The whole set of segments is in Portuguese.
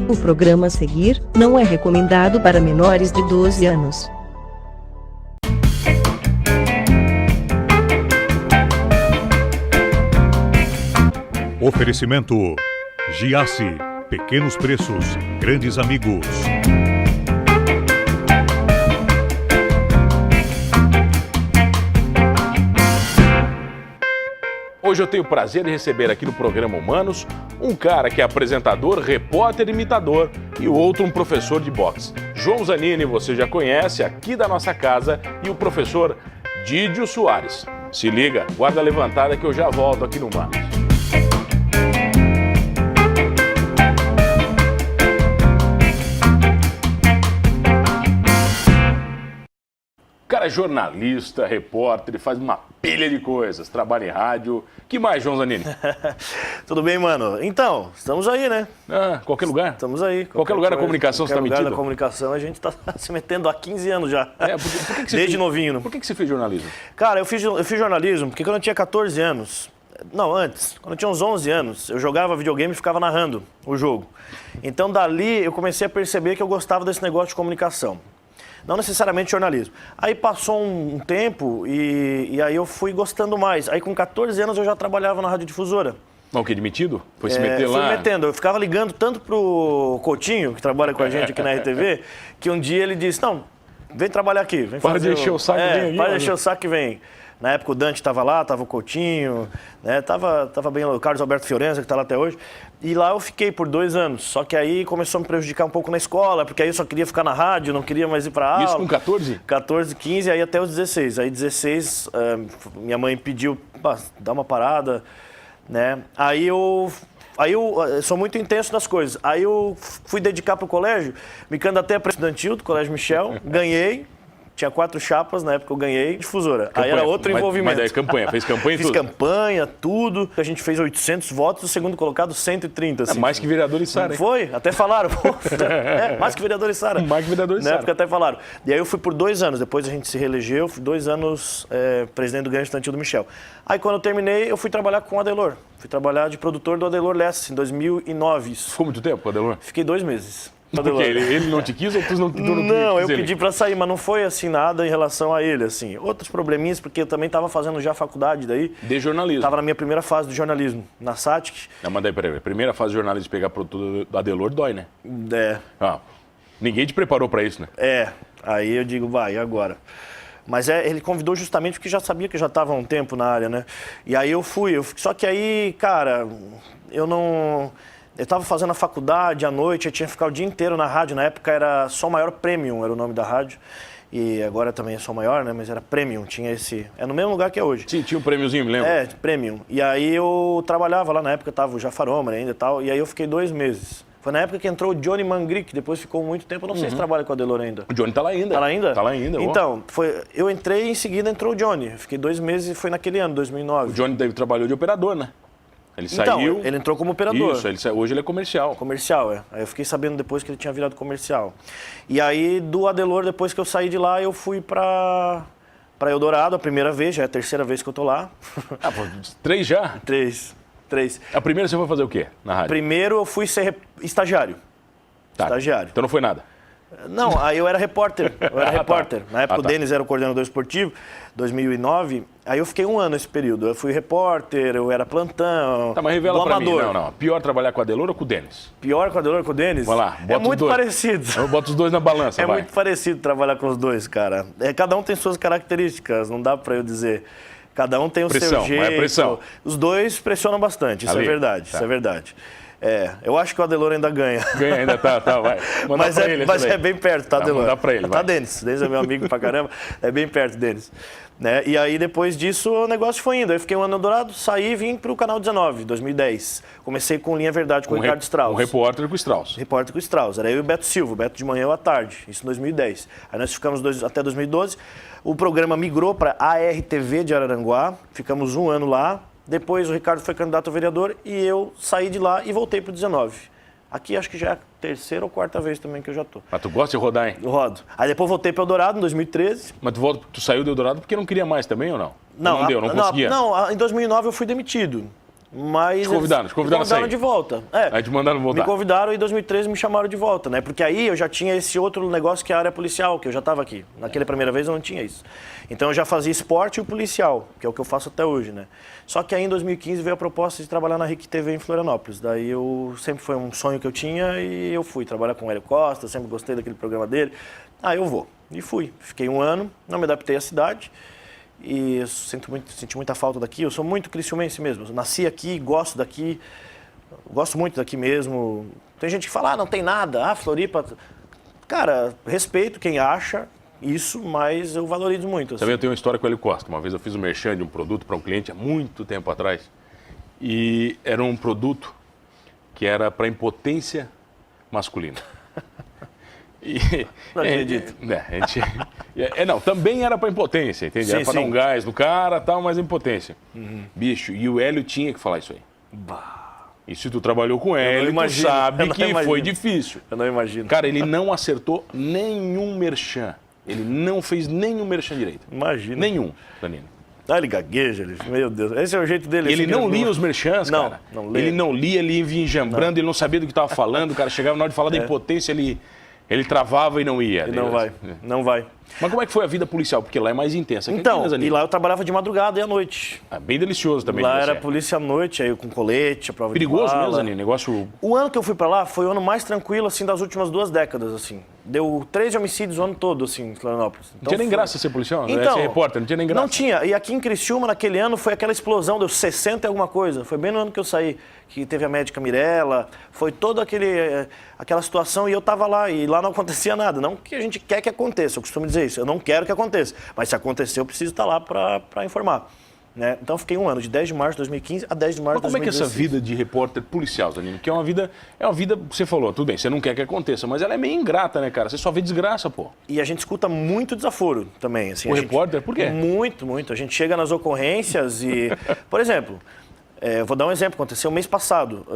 O programa a seguir não é recomendado para menores de 12 anos. Oferecimento Giasse, pequenos preços, grandes amigos. Hoje eu tenho o prazer de receber aqui no programa Humanos um cara que é apresentador, repórter, imitador e o outro um professor de boxe. João Zanini, você já conhece, aqui da nossa casa, e o professor Didio Soares. Se liga, guarda levantada que eu já volto aqui no Humanos. O cara é jornalista, repórter, ele faz uma pilha de coisas, trabalha em rádio. Que mais, João Zanini? Tudo bem, mano? Então, estamos aí, né? Qualquer lugar? Estamos aí. Qualquer lugar da comunicação você está metido? Qualquer lugar da comunicação a gente está se metendo há 15 anos já. Por que você Desde novinho. Né? Por que você fez jornalismo? Cara, eu fiz jornalismo porque quando eu tinha 14 anos... Não, antes. Quando eu tinha uns 11 anos, eu jogava videogame e ficava narrando o jogo. Então, dali, eu comecei a perceber que eu gostava desse negócio de comunicação. Não necessariamente jornalismo. Aí passou um tempo e aí eu fui gostando mais. Aí com 14 anos eu já trabalhava na radiodifusora. Mas o que, admitido? Foi se meter lá? Fui metendo. Eu ficava ligando tanto pro Coutinho, que trabalha com a gente aqui na RTV, que um dia ele disse, não, vem trabalhar aqui. Vem para de encher o saco, vem. Para de encher o saco que vem. Na época o Dante estava lá, estava o Coutinho, né? Tava bem o Carlos Alberto Fiorenza, que está lá até hoje. E lá eu fiquei por 2 anos. Só que aí começou a me prejudicar um pouco na escola, porque aí eu só queria ficar na rádio, não queria mais ir para aula. Isso com 14? 14, 15, aí até os 16. Aí 16, minha mãe pediu, dá uma parada, né? Aí eu sou muito intenso nas coisas. Aí eu fui dedicar para o colégio, me candidatei a estudantil do Colégio Michel, ganhei. Tinha 4 chapas, na época eu ganhei, difusora. Campanha, aí era outro envolvimento. Mas daí fez campanha e tudo? Fiz campanha, tudo. A gente fez 800 votos, o segundo colocado 130. Assim. Mais que vereador e Sara. Foi, até falaram. Mais que vereador e Sara. Mais que vereador e Sara. Na época até falaram. E aí eu fui por 2 anos, depois a gente se reelegeu, fui 2 anos presidente do Grêmio Estudantil do Michel. Aí quando eu terminei, eu fui trabalhar com o Adelor. Fui trabalhar de produtor do Adelor Lessa, em 2009. Ficou muito tempo, Adelor? Fiquei 2 meses. Por quê? Ele não te quis ou tu não quis? Não, eu pedi para sair, mas não foi assim nada em relação a ele, assim. Outros probleminhas, porque eu também estava fazendo já faculdade daí. De jornalismo? Estava na minha primeira fase de jornalismo, na SATIC. Não, mas daí, peraí, primeira fase de jornalismo, pegar produto do Adelor dói, né? Ninguém te preparou para isso, né? Aí eu digo, vai, e agora? Mas ele convidou justamente porque já sabia que eu já estava há um tempo na área, né? E aí eu fui, só que aí, cara, eu estava fazendo a faculdade à noite, eu tinha que ficar o dia inteiro na rádio. Na época era Som Maior Premium, era o nome da rádio. E agora também é Som Maior, né? Mas era Premium, tinha esse... É no mesmo lugar que é hoje. Sim, tinha um prêmiozinho, me lembro. Premium. E aí eu trabalhava lá, na época tava o Jafaroma ainda e tal. E aí eu fiquei 2 meses. Foi na época que entrou o Johnny Mangri, que depois ficou muito tempo. Eu não sei se trabalha com a Adelor ainda. O Johnny tá lá ainda. Tá lá ainda? Tá lá ainda. Então, eu entrei e em seguida entrou o Johnny. Eu fiquei 2 meses e foi naquele ano, 2009. O Johnny trabalhou de operador, né? Ele saiu... ele entrou como operador. Isso, hoje ele é comercial. Comercial, Aí eu fiquei sabendo depois que ele tinha virado comercial. E aí, do Adelor, depois que eu saí de lá, eu fui para Eldorado a primeira vez, já é a 3ª vez que eu tô lá. 3 já? 3. A primeira você foi fazer o quê na rádio? Primeiro eu fui ser estagiário. Estagiário. Então não foi nada? Não, aí eu era repórter. Na época o Denis era o coordenador esportivo, 2009. Aí eu fiquei 1 ano nesse período. Eu fui repórter, eu era plantão. Tá, mas revela pra mim. Não. Pior trabalhar com a Adelor ou com o Denis? Pior com a Adelor ou com o Denis? Vai lá, bota é muito parecido. Eu boto os dois na balança, muito parecido trabalhar com os dois, cara. Cada um tem suas características, não dá pra eu dizer. Cada um tem o seu jeito. Mas é pressão. Os dois pressionam bastante, isso é verdade. Isso é verdade. Eu acho que o Adelor ainda ganha. Ganha, ainda tá, vai. Mas é bem perto, tá, Adelor? Dá pra ele, Tá, Denis. Denis é meu amigo pra caramba. É bem perto, Denis. Né? E aí, depois disso, o negócio foi indo. Aí eu fiquei 1 ano no Eldorado, saí e vim pro Canal 19, 2010. Comecei com Linha Verdade com o Ricardo Strauss. Um repórter com o Strauss. Repórter com o Strauss. Era eu e o Beto Silva. O Beto de manhã ou à tarde. Isso em 2010. Aí nós ficamos até 2012. O programa migrou para ARTV de Araranguá. Ficamos 1 ano lá. Depois o Ricardo foi candidato a vereador e eu saí de lá e voltei pro 19. Aqui acho que já é a 3ª ou 4ª vez também que eu já tô. Mas tu gosta de rodar, hein? Eu rodo. Aí depois voltei para Eldorado em 2013. Mas tu saiu do Eldorado porque não queria mais também ou não? Não Não conseguia? Não, em 2009 eu fui demitido. Te convidaram me convidaram de volta. Aí te mandaram voltar. Me convidaram e em 2013 me chamaram de volta, né? Porque aí eu já tinha esse outro negócio que é a área policial, que eu já estava aqui. Naquela primeira vez eu não tinha isso. Então eu já fazia esporte e o policial, que é o que eu faço até hoje, né? Só que aí em 2015 veio a proposta de trabalhar na RIC TV em Florianópolis. Daí sempre foi um sonho que eu tinha e eu fui trabalhar com o Hélio Costa, sempre gostei daquele programa dele. Eu vou. E fui. Fiquei 1 ano, não me adaptei à cidade. E eu senti muita falta daqui. Eu sou muito criciumense mesmo. Eu nasci aqui, gosto daqui, gosto muito daqui mesmo. Tem gente que fala, não tem nada, Floripa. Cara, respeito quem acha isso, mas eu valorizo muito. Assim. Também eu tenho uma história com o Hélio Costa. Uma vez eu fiz um merchan de um produto para um cliente há muito tempo atrás. E era um produto que era para impotência masculina. Não acredito. Não, também era para impotência, entende? Era para dar um gás no cara, tal, mas impotência. Bicho, e o Hélio tinha que falar isso aí. E se tu trabalhou com ele, tu sabe que foi difícil. Eu não imagino. Cara, ele não acertou nenhum merchan. Ele não fez nenhum merchan direito. Imagina. Nenhum, Danilo. Ele gagueja, meu Deus. Esse é o jeito dele. Ele não lia os merchans, cara. Não lia. Ele não lia, ele ia enjambrando, ele não sabia do que estava falando. O cara chegava na hora de falar da impotência, ele travava e não ia. Não vai. Mas como é que foi a vida policial? Porque lá é mais intensa. Então, e lá eu trabalhava de madrugada e à noite. Bem delicioso também. Lá era polícia à noite, aí com colete, a prova perigoso de bala. Mesmo, Zanin? Negócio... O ano que eu fui pra lá foi o ano mais tranquilo, assim, das últimas 2 décadas, assim. Deu 13 homicídios o ano todo, assim, em Florianópolis. Então, não tinha nem graça ser policial? Então, ser repórter, não tinha nem graça? Não tinha. E aqui em Criciúma, naquele ano, foi aquela explosão, deu 60 e alguma coisa. Foi bem no ano que eu saí, que teve a médica Mirella, foi toda aquela situação e eu tava lá. E lá não acontecia nada. Não que a gente quer que aconteça, eu costumo dizer isso. Eu não quero que aconteça. Mas se acontecer, eu preciso estar lá para informar. Né? Então, fiquei 1 ano, de 10 de março de 2015 a 10 de março de 2016. Mas como é que é essa vida de repórter policial, Danilo? Que é uma vida, você falou, tudo bem, você não quer que aconteça, mas ela é meio ingrata, né, cara? Você só vê desgraça, pô. E a gente escuta muito desaforo também. Assim, repórter, por quê? Muito, muito. A gente chega nas ocorrências e, por exemplo... vou dar um exemplo, aconteceu mês passado.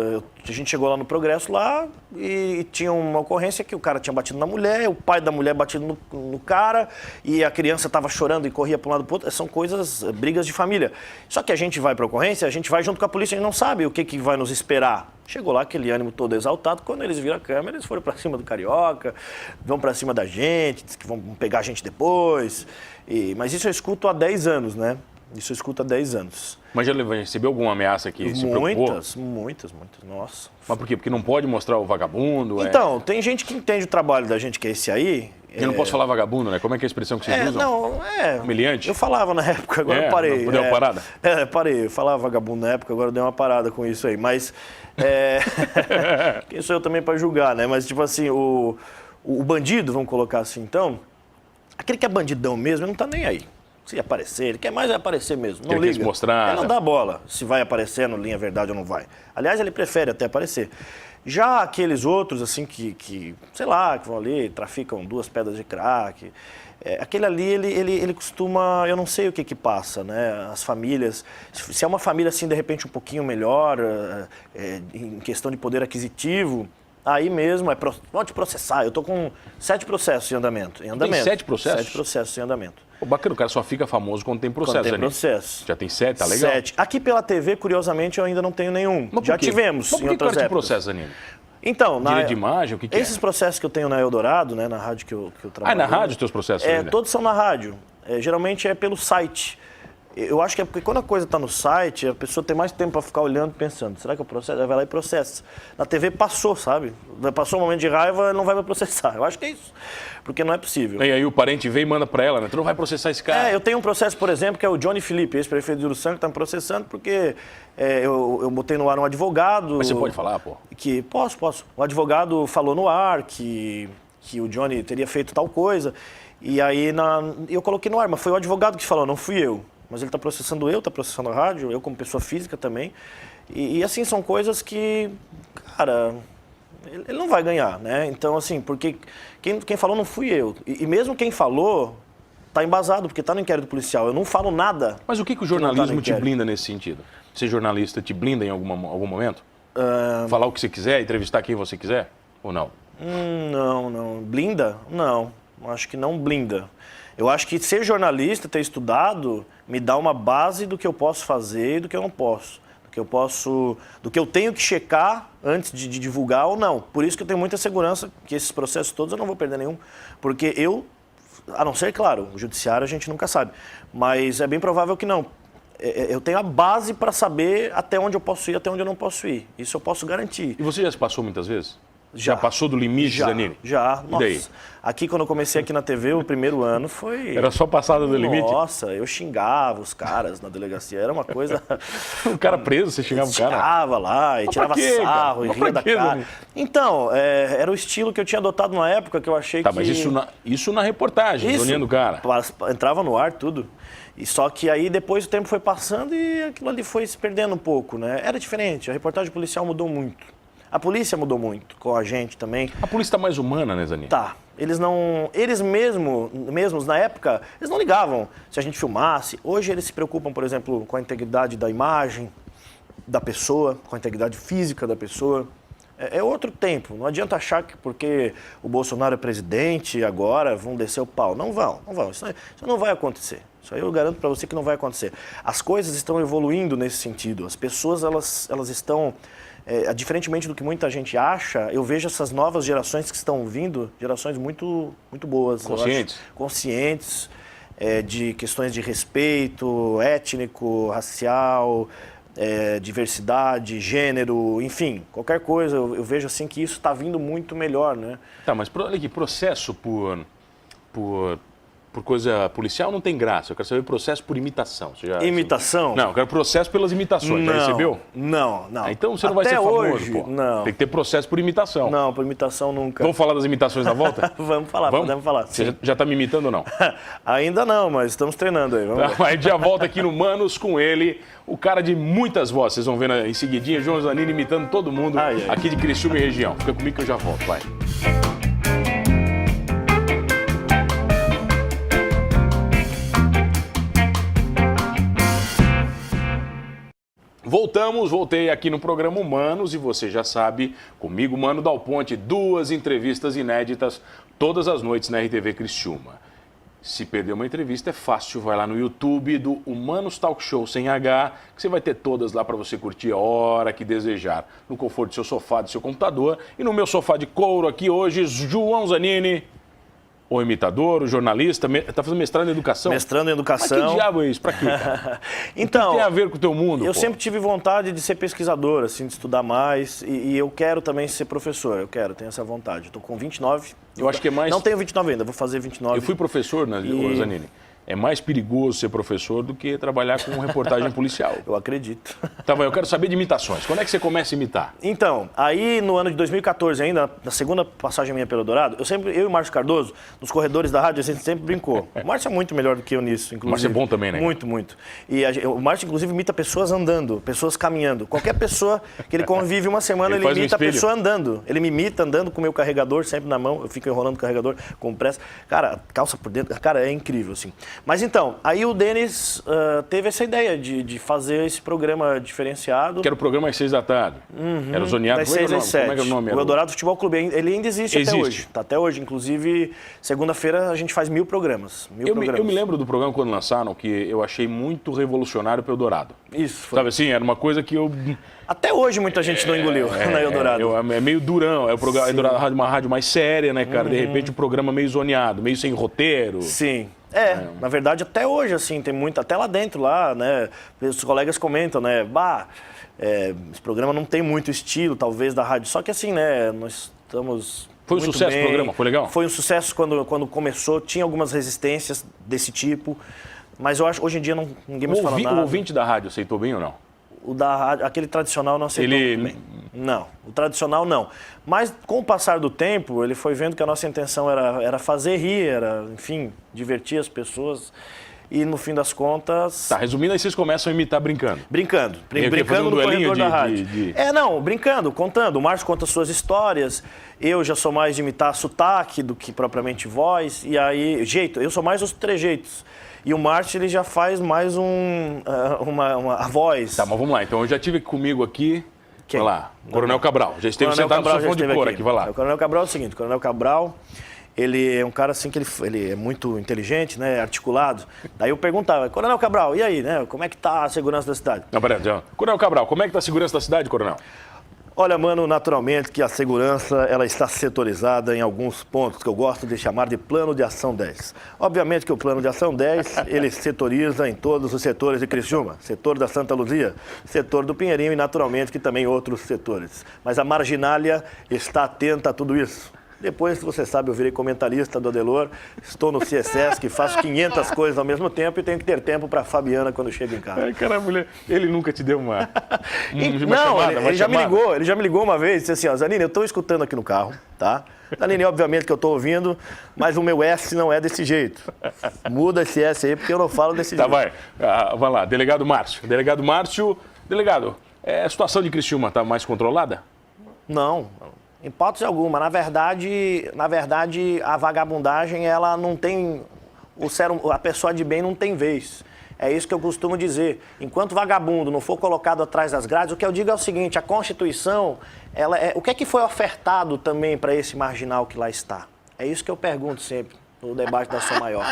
A gente chegou lá no Progresso lá e tinha uma ocorrência que o cara tinha batido na mulher, o pai da mulher batido no cara e a criança estava chorando e corria para um lado para o outro. São coisas, brigas de família. Só que a gente vai para a ocorrência, a gente vai junto com a polícia, a gente não sabe o que vai nos esperar. Chegou lá aquele ânimo todo exaltado, quando eles viram a câmera, eles foram para cima do carioca, vão para cima da gente, diz que vão pegar a gente depois. Mas isso eu escuto há 10 anos, né? Isso eu escuto há 10 anos. Mas já recebeu alguma ameaça aqui? Muitas, nossa. Mas por quê? Porque não pode mostrar o vagabundo? Então, tem gente que entende o trabalho da gente, que é esse aí. Eu não posso falar vagabundo, né? Como é que é a expressão que vocês usam? Humilhante? Eu falava na época, agora eu parei. Deu uma parada? Parei. Eu falava vagabundo na época, agora eu dei uma parada com isso aí. Mas, quem sou eu também para julgar, né? Mas, tipo assim, o bandido, vamos colocar assim, então, aquele que é bandidão mesmo, ele não tá nem aí. Se aparecer, ele quer mais aparecer mesmo, não liga. Quer se mostrar. Ele não dá bola se vai aparecer no Linha Verdade ou não vai. Aliás, ele prefere até aparecer. Já aqueles outros, assim, que sei lá, que vão ali, traficam 2 pedras de crack, aquele ali, ele costuma, eu não sei o que passa, né? As famílias, se é uma família, assim, de repente um pouquinho melhor, em questão de poder aquisitivo, aí mesmo pode processar. Eu tô com 7 processos em andamento. Tem 7 processos? 7 processos em andamento. Bacana, o cara só fica famoso quando tem processo. Quando tem processo. Já tem 7, tá legal? 7. Aqui pela TV, curiosamente, eu ainda não tenho nenhum. Já tivemos em outras épocas. Processo, Danilo? Então, direito de imagem, o que esses processos que eu tenho na Eldorado, né, na rádio que eu trabalho. Na rádio os teus processos? Todos são na rádio. Geralmente é pelo site. Eu acho que é porque quando a coisa está no site, a pessoa tem mais tempo para ficar olhando e pensando, será que eu processo? Aí vai lá e processa. Na TV passou, sabe? Passou um momento de raiva, não vai mais processar. Eu acho que é isso, porque não é possível. E aí o parente vem e manda para ela, né? Tu não vai processar esse cara. Eu tenho um processo, por exemplo, que é o Johnny Felipe, ex-prefeito de Uruçanga, que está me processando porque eu botei no ar um advogado... Mas você pode falar, pô? Posso. O advogado falou no ar que o Johnny teria feito tal coisa, e aí eu coloquei no ar, mas foi o advogado que falou, não fui eu. Mas ele está processando está processando a rádio, eu como pessoa física também. E assim, são coisas que, cara, ele não vai ganhar, né? Então, assim, porque quem falou não fui eu. E mesmo quem falou, está embasado, porque está no inquérito policial. Eu não falo nada. Mas o que o jornalismo te blinda nesse sentido? Ser jornalista te blinda em algum momento? Falar o que você quiser, entrevistar quem você quiser? Ou não? Não. Blinda? Não. Acho que não blinda. Eu acho que ser jornalista, ter estudado, me dá uma base do que eu posso fazer e do que eu não posso. do que eu tenho que checar antes de divulgar ou não. Por isso que eu tenho muita segurança que esses processos todos eu não vou perder nenhum, porque a não ser, claro, o judiciário a gente nunca sabe, mas é bem provável que não. Eu tenho a base para saber até onde eu posso ir, até onde eu não posso ir. Isso eu posso garantir. E você já se passou muitas vezes? Já passou do limite, Zanini? Já. E daí? Nossa, aqui quando eu comecei aqui na TV, o primeiro ano foi... Era só passada do limite? Nossa, eu xingava os caras na delegacia, era uma coisa... O cara preso, você xingava o cara? Xingava lá, e tirava sarro, e ria da cara. Então, era o estilo que eu tinha adotado na época, que eu achei que... Tá, mas isso na reportagem, zoneando o cara. Entrava no ar, tudo. E só que aí depois o tempo foi passando e aquilo ali foi se perdendo um pouco, né? Era diferente, a reportagem policial mudou muito. A polícia mudou muito, com a gente também. A polícia está mais humana, né, Zanini? Tá. Eles mesmos, na época, eles não ligavam se a gente filmasse. Hoje eles se preocupam, por exemplo, com a integridade da imagem da pessoa, com a integridade física da pessoa. É outro tempo. Não adianta achar que porque o Bolsonaro é presidente, agora vão descer o pau. Não vão. Isso não vai acontecer. Isso aí eu garanto para você que não vai acontecer. As coisas estão evoluindo nesse sentido. As pessoas, elas estão... diferentemente do que muita gente acha, eu vejo essas novas gerações que estão vindo, gerações muito, muito boas. Conscientes? Conscientes de questões de respeito étnico, racial, diversidade, gênero, enfim, qualquer coisa. Eu vejo assim que isso está vindo muito melhor, né? Tá, mas olha aqui, processo por coisa policial não tem graça. Eu quero saber processo por imitação. Imitação? Não, eu quero processo pelas imitações. Já recebeu? Não. Então você não vai ser famoso, hoje, pô. Não. Tem que ter processo por imitação. Não, por imitação nunca. Vamos falar das imitações na volta? Vamos falar, podemos falar. Você já está me imitando ou não? Ainda não, mas estamos treinando aí. Vamos lá. A gente já volta aqui no Manos com ele, o cara de muitas vozes. Vocês vão ver em seguidinha, João Zanini imitando todo mundo aqui de Criciúma e região. Fica comigo que eu já volto, vai. Voltei aqui no programa Humanos e você já sabe, comigo, Mano Dal Ponte, 2 entrevistas inéditas todas as noites na RTV Criciúma. Se perder uma entrevista é fácil, vai lá no YouTube do Humanos Talk Show sem H, que você vai ter todas lá para você curtir a hora que desejar, no conforto do seu sofá, do seu computador. E no meu sofá de couro aqui hoje, João Zanini, o imitador, o jornalista, está fazendo mestrado em educação? Mestrando em educação. Mas que diabo é isso? Pra quê, cara? Então, o que tem a ver com o teu mundo? Eu sempre tive vontade de ser pesquisador, assim, de estudar mais. E eu quero também ser professor, tenho essa vontade. Estou com 29. Eu acho que é mais... Não tenho 29 ainda, vou fazer 29. Eu fui professor, né, Zanini? É mais perigoso ser professor do que trabalhar com reportagem policial. Eu acredito. Tá bom, eu quero saber de imitações. Quando é que você começa a imitar? Então, aí no ano de 2014 ainda, na segunda passagem minha pelo Eldorado, eu e o Márcio Cardoso, nos corredores da rádio, a gente sempre brincou. O Márcio é muito melhor do que eu nisso, inclusive. O Márcio é bom também, né? Muito, muito. E o Márcio, inclusive, imita pessoas andando, pessoas caminhando. Qualquer pessoa que ele convive uma semana, ele imita a pessoa andando. Ele me imita andando com o meu carregador sempre na mão, eu fico enrolando o carregador com pressa. Cara, calça por dentro, cara, é incrível, assim. Mas então, aí o Denis teve essa ideia de fazer esse programa diferenciado. Que era o programa às 6 da tarde. Era o Zoneado. Das 6 às 7. Como é que é o nome? O Eldorado Futebol Clube, ele ainda existe até hoje. Tá até hoje. Inclusive, segunda-feira a gente faz 1000 programas. Eu me lembro do programa quando lançaram, que eu achei muito revolucionário pro Eldorado. Isso. Sabe assim, era uma coisa que eu... Até hoje muita gente não engoliu na Eldorado. É meio durão. É o programa Eldorado, uma rádio mais séria, né, cara? De repente, um programa meio zoneado, meio sem roteiro. Sim. Na verdade, até hoje, assim, tem muito, até lá dentro, né, os colegas comentam, né, esse programa não tem muito estilo, talvez, da rádio, só que assim, né, nós estamos... Foi um sucesso o programa? Foi legal? Foi um sucesso quando começou, tinha algumas resistências desse tipo, mas eu acho, hoje em dia, ninguém mais fala nada. O ouvinte da rádio aceitou bem ou não? O da rádio, aquele tradicional não aceitou bem. Não, o tradicional não. Mas com o passar do tempo, ele foi vendo que a nossa intenção era fazer rir, era, enfim, divertir as pessoas. E no fim das contas... Tá, resumindo, aí vocês começam a imitar brincando. Brincando no corredor da rádio. Brincando, contando. O Márcio conta suas histórias, eu já sou mais de imitar sotaque do que propriamente voz, e aí, eu sou mais os trejeitos. E o Márcio, ele já faz mais a voz. Tá, mas vamos lá. Então, eu já tive comigo aqui... Quem? Vai lá, Coronel Cabral. Já esteve sentado no sofá de cor aqui, vai lá. O Coronel Cabral é o seguinte, o Coronel Cabral, ele é um cara assim que ele é muito inteligente, né, articulado. Daí eu perguntava, Coronel Cabral, e aí, né, como é que tá a segurança da cidade? Não, peraí, Coronel Cabral, como é que tá a segurança da cidade, Coronel? Olha, mano, naturalmente que a segurança ela está setorizada em alguns pontos que eu gosto de chamar de Plano de Ação 10. Obviamente que o Plano de Ação 10, ele setoriza em todos os setores de Criciúma, setor da Santa Luzia, setor do Pinheirinho e naturalmente que também outros setores. Mas a Marginália está atenta a tudo isso. Depois, você sabe, eu virei comentarista do Adelor, estou no CSS, que faço 500 coisas ao mesmo tempo e tenho que ter tempo para a Fabiana quando chega em casa. Ai, caramba, ele nunca te deu uma ele já me ligou uma vez e disse assim, ó, Zanini, eu estou escutando aqui no carro, tá? Zanini, obviamente que eu estou ouvindo, mas o meu S não é desse jeito. Muda esse S aí, porque eu não falo desse jeito. Tá, vai lá, delegado Márcio. Delegado, a situação de Criciúma está mais controlada? Não, em hipótese alguma. Na verdade, a vagabundagem, ela não tem... A pessoa de bem não tem vez. É isso que eu costumo dizer. Enquanto vagabundo não for colocado atrás das grades, o que eu digo é o seguinte, a Constituição, o que é que foi ofertado também para esse marginal que lá está? É isso que eu pergunto sempre no debate da Som Maior.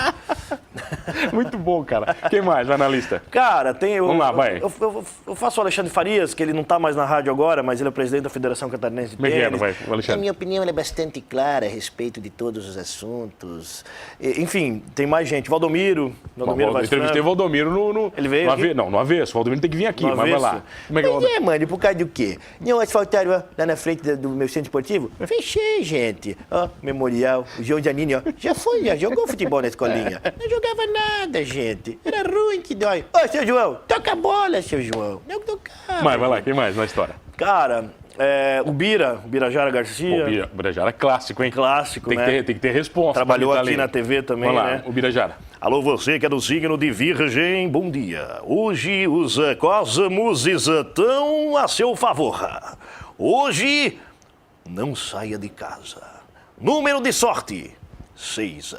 Muito bom, cara. Quem mais vai na lista? Cara, Vamos lá, vai. Eu faço o Alexandre Farias, que ele não está mais na rádio agora, mas ele é presidente da Federação Catarinense de Tênis. O Alexandre. A minha opinião é bastante clara a respeito de todos os assuntos. Enfim, tem mais gente. Valdomiro Eu entrevistei o Valdomiro no... Ele veio aqui? Não, no avesso. O Valdomiro tem que vir aqui, mas vai lá. Como é que é, mano, por causa do quê? Não asfaltaram lá na frente do meu centro esportivo? Fechei, gente. Ó, Memorial, o João Giannini, ó. Já jogou futebol na escolinha. Não jogava nada, gente. Era ruim que dói. Ô, seu João, toca a bola, seu João. Não tocava. Mas vai lá, quem mais na história? Cara, o Birajara Garcia. O Birajara é clássico, hein? Clássico, né? Tem que ter resposta. Trabalhou aqui na TV também, Vamos lá, né? o Birajara. Alô, você que é do signo de Virgem, bom dia. Hoje os cosmos estão a seu favor. Hoje, não saia de casa. Número de sorte, 6.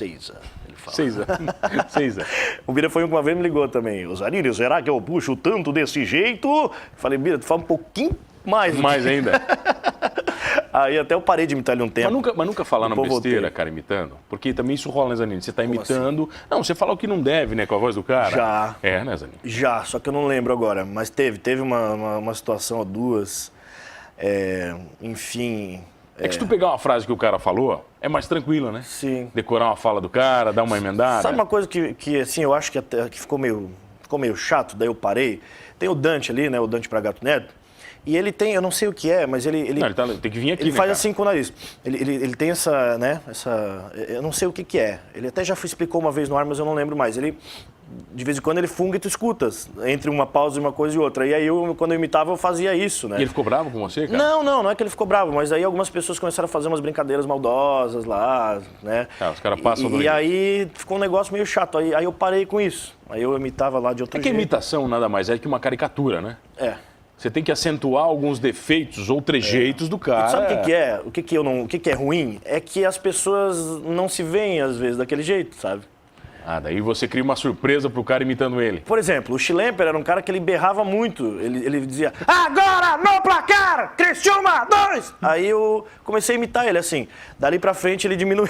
Ele fala. 6. O Bira foi uma vez e me ligou também. O Zanini, será que eu puxo tanto desse jeito? Eu falei, Bira, tu fala um pouquinho mais. Mais ainda. Aí até eu parei de imitar ele um tempo. Mas nunca falar na besteira, cara, imitando. Porque também isso rola, né, Zanini? Você tá imitando... Assim? Não, você fala o que não deve, né, com a voz do cara. Já. É, né, Zanini? Já, só que eu não lembro agora. Mas teve uma situação ou duas. Enfim... É que se tu pegar uma frase que o cara falou, é mais tranquilo, né? Sim. Decorar uma fala do cara, dar uma emendada. Sabe uma coisa que assim, eu acho que ficou meio chato, daí eu parei? Tem o Dante ali, né? O Dante Pra Gato Neto. E ele tem, eu não sei o que é, mas ele tem que vir aqui, ele né, faz cara? assim com o nariz. Ele tem essa, né? Eu não sei o que é. Ele até já explicou uma vez no ar, mas eu não lembro mais. De vez em quando ele funga e tu escutas, entre uma pausa e uma coisa e outra. E aí, quando eu imitava, eu fazia isso, né? E ele ficou bravo com você, cara? Não é que ele ficou bravo, mas aí algumas pessoas começaram a fazer umas brincadeiras maldosas lá, né? Os caras passam do limite. E aí ficou um negócio meio chato, aí eu parei com isso. Aí eu imitava lá de outro jeito. É que a imitação nada mais é que uma caricatura, né? Você tem que acentuar alguns defeitos ou trejeitos do cara. E sabe o que é? O que é ruim? É que as pessoas não se veem, às vezes, daquele jeito, sabe? Daí você cria uma surpresa pro cara imitando ele. Por exemplo, o Schlemper era um cara que ele berrava muito. Ele dizia, agora no placar, Criciúma 2! Aí eu comecei a imitar ele assim. Dali pra frente ele diminuiu.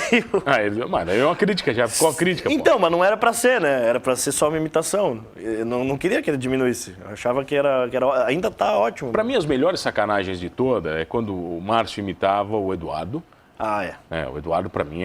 Mas daí é uma crítica, já ficou a crítica. Então, mas não era pra ser, né? Era pra ser só uma imitação. Eu não queria que ele diminuísse. Eu achava que era ainda tá ótimo. Pra mim, as melhores sacanagens de toda é quando o Márcio imitava o Eduardo. O Eduardo pra mim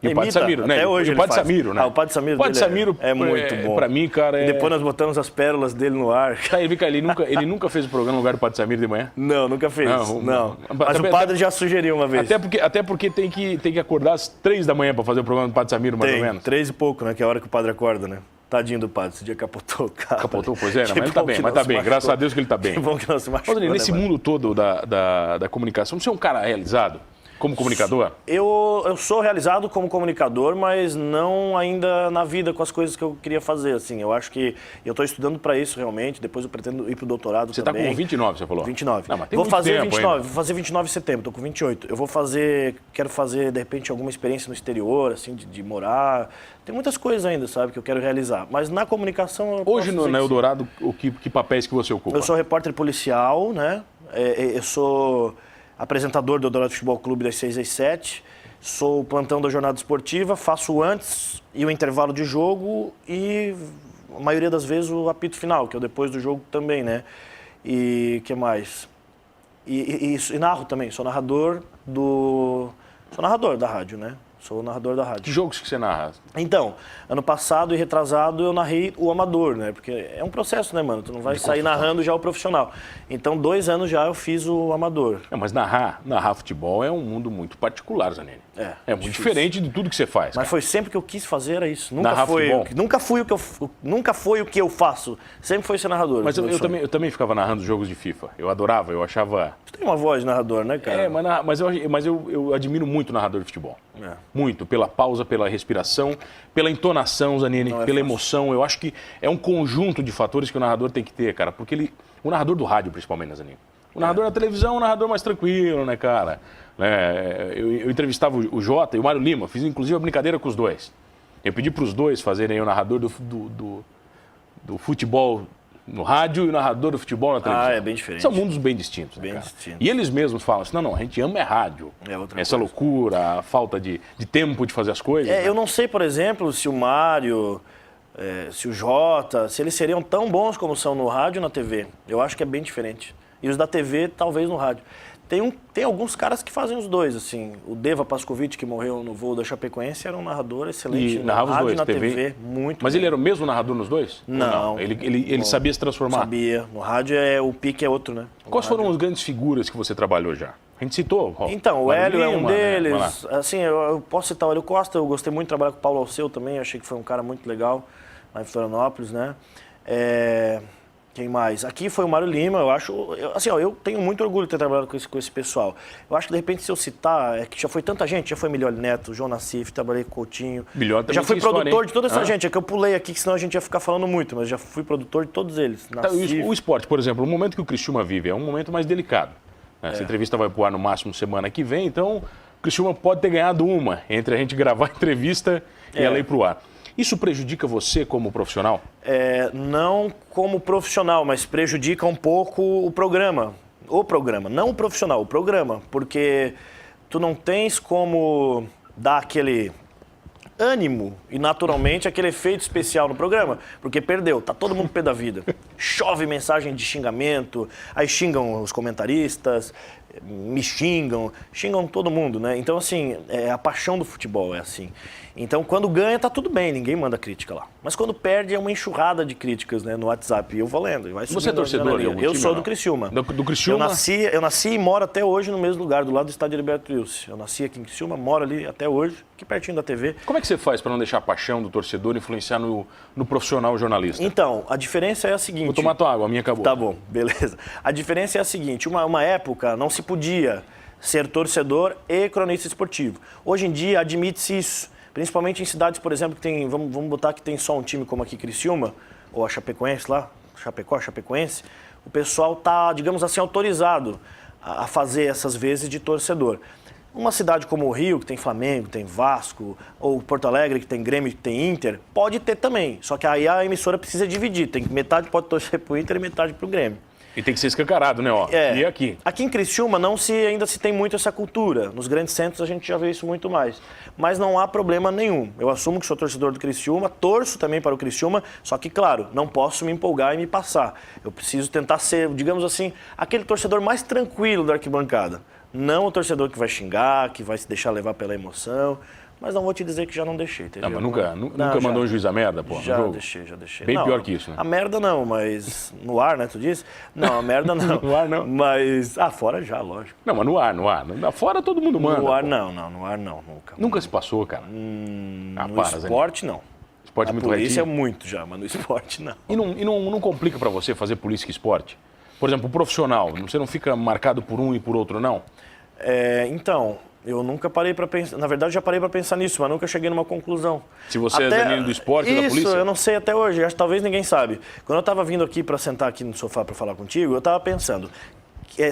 E o Padre Samiro, né? Até hoje o Padre Samiro, né? O Padre Samiro, é muito bom. Pra mim, cara, E depois nós botamos as pérolas dele no ar. Ele nunca fez o programa no lugar do Padre Samiro de manhã? Não, nunca fez. Não. Mas o padre já sugeriu uma vez. Até porque tem que acordar às 3 da manhã pra fazer o programa do Padre Samiro, mais ou menos. 3 e pouco, né? Que é a hora que o padre acorda, né? Tadinho do padre, esse dia capotou o carro. Capotou, pois é, mas ele tá bem, graças a Deus que ele tá bem. Que bom que não se machucou, nesse mundo todo da comunicação, você é um cara realizado? Como comunicador? Eu sou realizado como comunicador, mas não ainda na vida com as coisas que eu queria fazer, assim. Eu acho que eu estou estudando para isso realmente, depois eu pretendo ir para o doutorado também. Você está com 29, você falou? 29. Não, mas tem vou fazer 29, ainda. vou fazer 29 em setembro, estou com 28. Quero fazer, de repente, alguma experiência no exterior, assim, de morar. Tem muitas coisas ainda, sabe, que eu quero realizar. Mas na comunicação... Hoje no Eldorado, que papéis que você ocupa? Eu sou repórter policial, né? Eu sou... apresentador do Eldorado Futebol Clube das 6 às 7. sou o plantão da jornada esportiva, faço antes e o intervalo de jogo e a maioria das vezes o apito final, que é o depois do jogo também, né? E que mais? E narro também, sou narrador da rádio, né? Sou o narrador da rádio. Que jogos que você narra? Então, ano passado e retrasado eu narrei o amador, né? Porque é um processo, né, mano? Tu não vai sair narrando já o profissional. Então, 2 anos já eu fiz o amador. Mas narrar futebol é um mundo muito particular, Zanini. É muito diferente de tudo que você faz. Mas cara. foi sempre que eu quis fazer, era isso. Narrar futebol? Nunca foi o que eu faço. Sempre foi ser narrador. Mas eu também ficava narrando jogos de FIFA. Eu adorava, eu achava... Tu tem uma voz de narrador, né, cara? Mas eu admiro muito o narrador de futebol. É. Muito, pela pausa, pela respiração, pela entonação, Zanini, pela emoção. Eu acho que é um conjunto de fatores que o narrador tem que ter, cara. Porque o narrador do rádio, principalmente, né, Zanini? O narrador da televisão é um narrador mais tranquilo, né, cara? Eu entrevistava o Jota e o Mário Lima, fiz inclusive a brincadeira com os dois. Eu pedi para os dois fazerem o narrador do futebol no rádio e o narrador do futebol na televisão. É bem diferente. São mundos bem distintos, né, Bem cara? distintos. E eles mesmos falam assim, não, a gente ama rádio. É outra Essa coisa. loucura, a falta de tempo de fazer as coisas. né? Eu não sei, por exemplo, se o Mário, se o Jota, se eles seriam tão bons como são no rádio e na TV. Eu acho que é bem diferente. E os da TV, talvez no rádio. Tem alguns caras que fazem os dois, assim. O Deva Pascovitch, que morreu no voo da Chapecoense, era um narrador excelente. E narrava os rádio dois, e na TV. TV, muito Mas bem. ele era o mesmo narrador nos dois? Ou Não. Ele sabia se transformar? Sabia. No rádio o pique é outro, né? Quais foram as grandes figuras que você trabalhou já? A gente citou. Então, o Mário Hélio é um Lima, né? Vai lá. deles. Assim, eu posso citar o Hélio Costa, eu gostei muito de trabalhar com o Paulo Alceu também, achei que foi um cara muito legal lá em Florianópolis, né? Quem mais? Aqui foi o Mário Lima, eu acho... eu tenho muito orgulho de ter trabalhado com esse pessoal. Eu acho que, de repente, se eu citar, que já foi tanta gente, já foi Milioli Neto, João Nassif, trabalhei com o Coutinho. Milioli também já fui tinha história, produtor hein? de toda essa gente, é que eu pulei aqui, que senão a gente ia ficar falando muito, mas já fui produtor de todos eles. Tá, Nassif. o esporte, por exemplo, o momento que o Criciúma vive é um momento mais delicado. Né? Essa entrevista vai pro ar no máximo semana que vem, então o Criciúma pode ter ganhado uma entre a gente gravar a entrevista e ela ir pro ar. Isso prejudica você como profissional? Não como profissional, mas prejudica um pouco o programa. O programa, não o profissional, o programa. Porque tu não tens como dar aquele ânimo e naturalmente aquele efeito especial no programa, porque perdeu, tá todo mundo pé da vida. Chove mensagem de xingamento, aí xingam os comentaristas, me xingam todo mundo, né? Então, assim, a paixão do futebol é assim. Então, quando ganha, tá tudo bem, ninguém manda crítica lá. Mas quando perde, é uma enxurrada de críticas, né, no WhatsApp. E eu vou lendo. Você é torcedor de algum Eu time, sou ou não? do Criciúma. Do Criciúma? Eu nasci e moro até hoje no mesmo lugar, do lado do estádio Heriberto Wilson. Eu nasci aqui em Criciúma, moro ali até hoje, aqui pertinho da TV. Como é que você faz para não deixar a paixão do torcedor influenciar no profissional jornalista? Então, a diferença é a seguinte... Vou tomar tua água, a minha acabou. Tá bom, beleza. A diferença é a seguinte, uma época não se podia ser torcedor e cronista esportivo. Hoje em dia admite-se isso, principalmente em cidades, por exemplo, que tem, vamos botar que tem só um time como aqui Criciúma, ou a Chapecoense lá, Chapecoense, o pessoal tá, digamos assim, autorizado a fazer essas vezes de torcedor. Uma cidade como o Rio, que tem Flamengo, tem Vasco, ou Porto Alegre, que tem Grêmio, que tem Inter, pode ter também. Só que aí a emissora precisa dividir. Metade pode torcer pro Inter e metade pro Grêmio. E tem que ser escancarado, né? E aqui? Aqui em Criciúma ainda se tem muito essa cultura. Nos grandes centros a gente já vê isso muito mais. Mas não há problema nenhum. Eu assumo que sou torcedor do Criciúma, torço também para o Criciúma, só que, claro, não posso me empolgar e me passar. Eu preciso tentar ser, digamos assim, aquele torcedor mais tranquilo da arquibancada. Não o torcedor que vai xingar, que vai se deixar levar pela emoção. Mas não vou te dizer que já não deixei. Não, mas nunca mandou um juiz a merda, pô, já no jogo? Já deixei. Bem não, pior que isso, né? A merda não, mas no ar, né, tu disse? Não, a merda não. No ar, não. Mas, fora já, lógico. Não, mas no ar. Fora todo mundo manda. No ar pô. não, no ar não, nunca. Nunca se passou, cara. No esporte não. Esporte A muito polícia é retinho. muito já, mas no esporte não. E não complica pra você fazer polícia e esporte? Por exemplo, o profissional, você não fica marcado por um e por outro, não? Então, eu nunca parei para pensar, na verdade já parei para pensar nisso, mas nunca cheguei numa conclusão. Se você é Zanini do esporte ou da polícia? Isso, eu não sei até hoje, acho que talvez ninguém sabe. Quando eu estava vindo aqui para sentar aqui no sofá para falar contigo, eu estava pensando,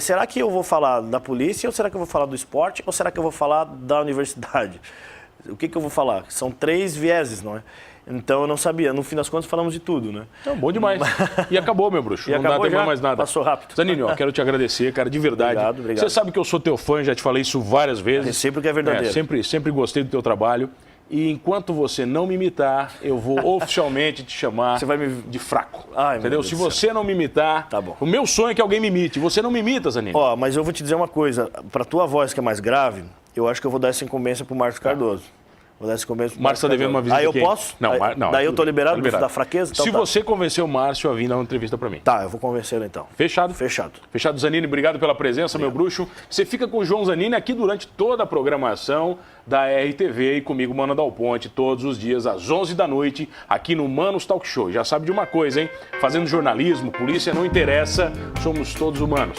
será que eu vou falar da polícia ou será que eu vou falar do esporte ou será que eu vou falar da universidade? O que eu vou falar? São 3 vieses, não é? Então eu não sabia. No fim das contas, falamos de tudo, né? Então, bom demais. E acabou, meu bruxo. E não dá acabou tempo já? mais nada. Passou rápido. Zanin, ó, quero te agradecer, cara, de verdade. Obrigado. Você sabe que eu sou teu fã, já te falei isso várias vezes. Recíproco é verdadeiro. Sempre gostei do teu trabalho. E enquanto você não me imitar, eu vou oficialmente te chamar de fraco. Ai, entendeu? Se você não me imitar, Tá bom. o meu sonho é que alguém me imite. Você não me imita, Zanin. Ó, mas eu vou te dizer uma coisa. Pra tua voz, que é mais grave, eu acho que eu vou dar essa incumbência pro Marcos Cardoso. Vou dar essa incumbência pro Márcio tá devendo uma visita Aí eu aqui. posso? Não, Aí- não. Daí eu tô tudo bem, liberado da fraqueza? Então Se tá. você convencer o Márcio a vir dar uma entrevista pra mim. Tá, eu vou convencê-lo então. Fechado? Fechado. Fechado, Zanini, obrigado pela presença, meu bruxo. Você fica com o João Zanini aqui durante toda a programação da RTV e comigo, Mano Dal Ponte, todos os dias às 11 da noite, aqui no Manos Talk Show. Já sabe de uma coisa, hein? Fazendo jornalismo, polícia, não interessa, somos todos humanos.